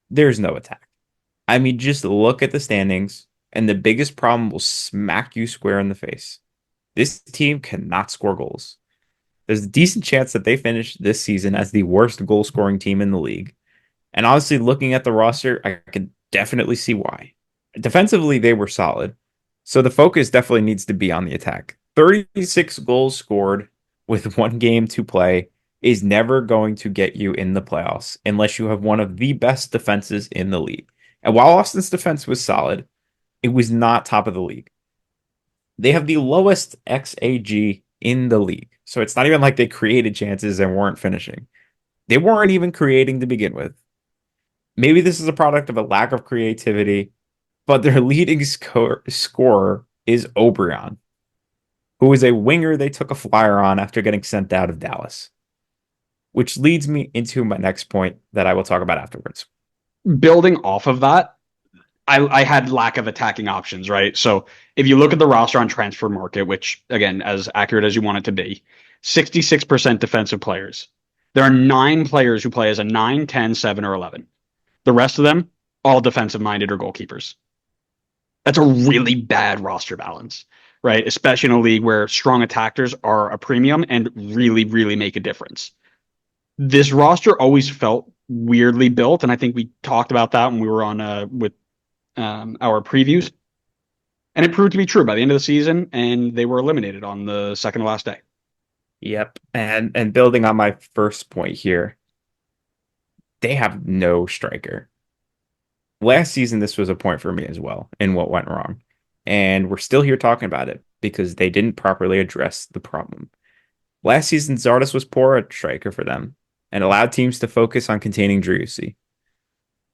There's no attack. I mean, just look at the standings, and the biggest problem will smack you square in the face. This team cannot score goals. There's a decent chance that they finish this season as the worst goal scoring team in the league. And honestly, looking at the roster, I can definitely see why. Defensively, they were solid. So the focus definitely needs to be on the attack. 36 goals scored with one game to play is never going to get you in the playoffs unless you have one of the best defenses in the league. And while Austin's defense was solid, it was not top of the league. They have the lowest XAG in the league. So it's not even like they created chances and weren't finishing. They weren't even creating to begin with. Maybe this is a product of a lack of creativity, but their leading scorer is Obrian, who is a winger they took a flyer on after getting sent out of Dallas, which leads me into my next point that I will talk about afterwards. Building off of that, I had lack of attacking options, right? So if you look at the roster on transfer market, which again, as accurate as you want it to be, 66% defensive players. There are 9 players who play as a 9, 10, 7, or 11. The rest of them, all defensive minded or goalkeepers. That's a really bad roster balance, right? Especially in a league where strong attackers are a premium and really, really make a difference. This roster always felt weirdly built, and I think we talked about that when we were on with our previews, and it proved to be true by the end of the season, and they were eliminated on the second to last day. Yep. And building on my first point here, they have no striker. Last season, this was a point for me as well in what went wrong. And we're still here talking about it because they didn't properly address the problem. Last season, Zardes was poor at striker for them and allowed teams to focus on containing Driussi.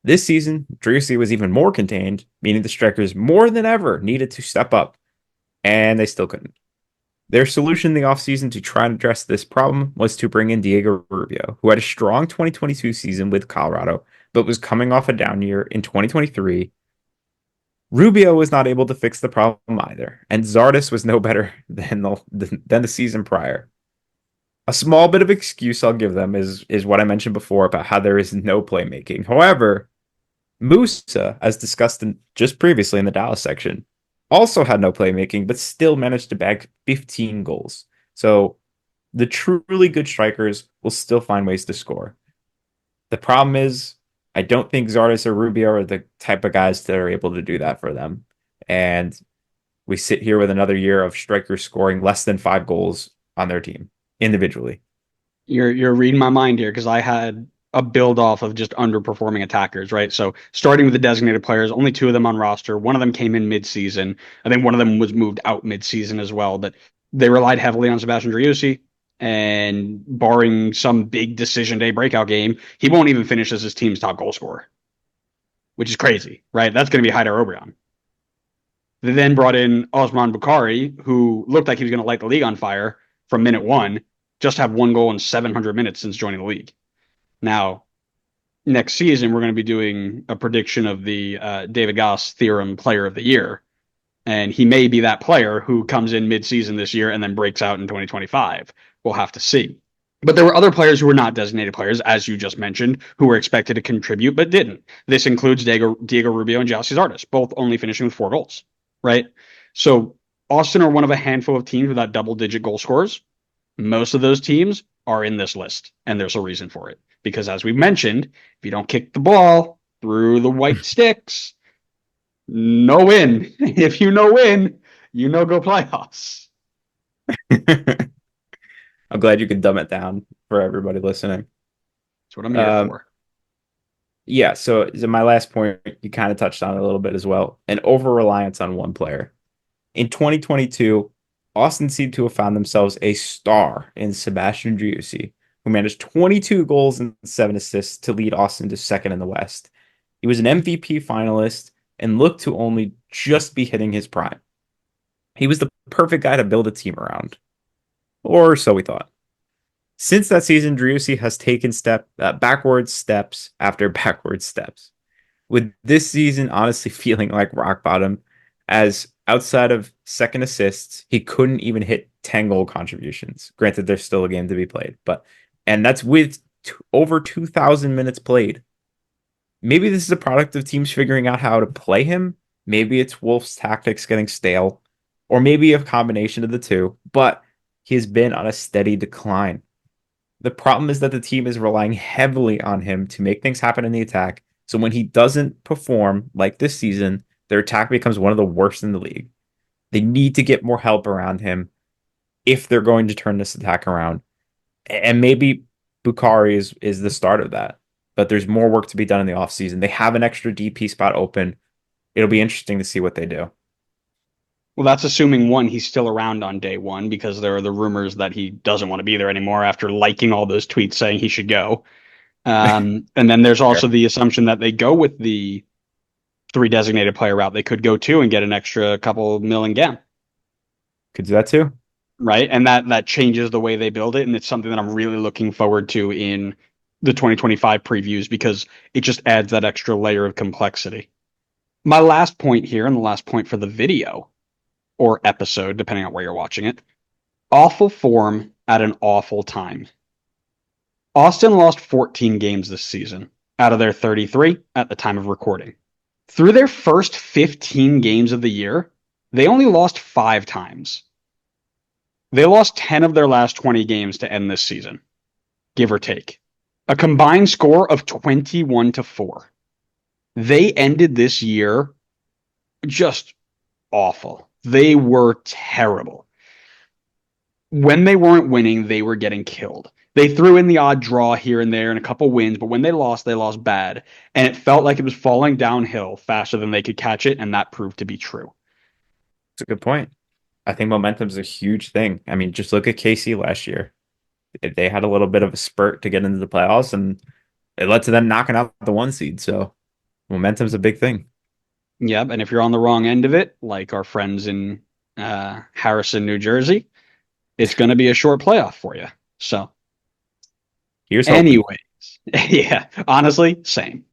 This season, Driussi was even more contained, meaning the strikers more than ever needed to step up, and they still couldn't. Their solution in the offseason to try and address this problem was to bring in Diego Rubio, who had a strong 2022 season with Colorado, but was coming off a down year in 2023. Rubio was not able to fix the problem either, and Zardes was no better than the season prior. A small bit of excuse I'll give them is what I mentioned before about how there is no playmaking. However, Musa, as discussed just previously in the Dallas section, also had no playmaking, but still managed to bag 15 goals. So the truly good strikers will still find ways to score. The problem is, I don't think Zardes or Rubio are the type of guys that are able to do that for them. And we sit here with another year of strikers scoring less than 5 goals on their team individually. You're reading my mind here because I had a build off of just underperforming attackers, right? So starting with the designated players, only 2 of them on roster. One of them came in mid-season. I think one of them was moved out mid-season as well, but they relied heavily on Sebastian Driussi. And barring some big decision day breakout game, he won't even finish as his team's top goal scorer, which is crazy, right? That's going to be Haidar Obrian. They then brought in Osman Bukhari, who looked like he was going to light the league on fire from minute one, just have 1 goal in 700 minutes since joining the league. Now, next season, we're going to be doing a prediction of the David Goss theorem player of the year. And he may be that player who comes in mid-season this year and then breaks out in 2025. We'll have to see. But there were other players who were not designated players, as you just mentioned, who were expected to contribute but didn't. This includes Diego Rubio and Gyasi Zardes, both only finishing with 4 goals, right? So Austin are one of a handful of teams without double-digit goal scorers. Most of those teams are in this list, and there's a reason for it. Because as we mentioned, if you don't kick the ball through the white sticks, no win. If you know win, you know go playoffs. I'm glad you could dumb it down for everybody listening. That's what I'm here Um, for. yeah, so my last point, you kind of touched on it a little bit as well, an over reliance on one player. In 2022, Austin seemed to have found themselves a star in Sebastian Driussi, who managed 22 goals and 7 assists to lead Austin to second in the West. He was an MVP finalist and looked to only just be hitting his prime. He was the perfect guy to build a team around, or so we thought. Since that season, Driussi has taken backwards steps after backwards steps, with this season honestly feeling like rock bottom, as outside of second assists, he couldn't even hit 10 goal contributions. Granted, there's still a game to be played, and that's with over 2,000 minutes played. Maybe this is a product of teams figuring out how to play him. Maybe it's Wolf's tactics getting stale, or maybe a combination of the two, but he has been on a steady decline. The problem is that the team is relying heavily on him to make things happen in the attack. So when he doesn't perform like this season, their attack becomes one of the worst in the league. They need to get more help around him if they're going to turn this attack around. And maybe Bukhari is the start of that. But there's more work to be done in the offseason. They have an extra DP spot open. It'll be interesting to see what they do. Well, that's assuming one, he's still around on day one because there are the rumors that he doesn't want to be there anymore after liking all those tweets saying he should go. And then there's also Fair. the assumption that they go with the three designated player route. They could go two and get an extra couple million gam, Could do that too. right? And that changes the way they build it. And it's something that I'm really looking forward to in the 2025 previews because it just adds that extra layer of complexity. My last point here, and the last point for the video or episode, depending on where you're watching it, awful form at an awful time. Austin lost 14 games this season out of their 33 at the time of recording. Through their first 15 games of the year, they only lost 5 times. They lost 10 of their last 20 games to end this season, give or take. A combined score of 21-4. They ended this year just awful. They were terrible. When they weren't winning, they were getting killed. They threw in the odd draw here and there and a couple wins, but when they lost bad. And it felt like it was falling downhill faster than they could catch it, and that proved to be true. It's a good point. I think momentum is a huge thing. I mean, just look at KC last year. They had a little bit of a spurt to get into the playoffs, and it led to them knocking out the 1 seed. So momentum's a big thing. Yep, and if you're on the wrong end of it, like our friends in Harrison, New Jersey, it's going to be a short playoff for you. So, Here's hoping. anyways, yeah, honestly, same.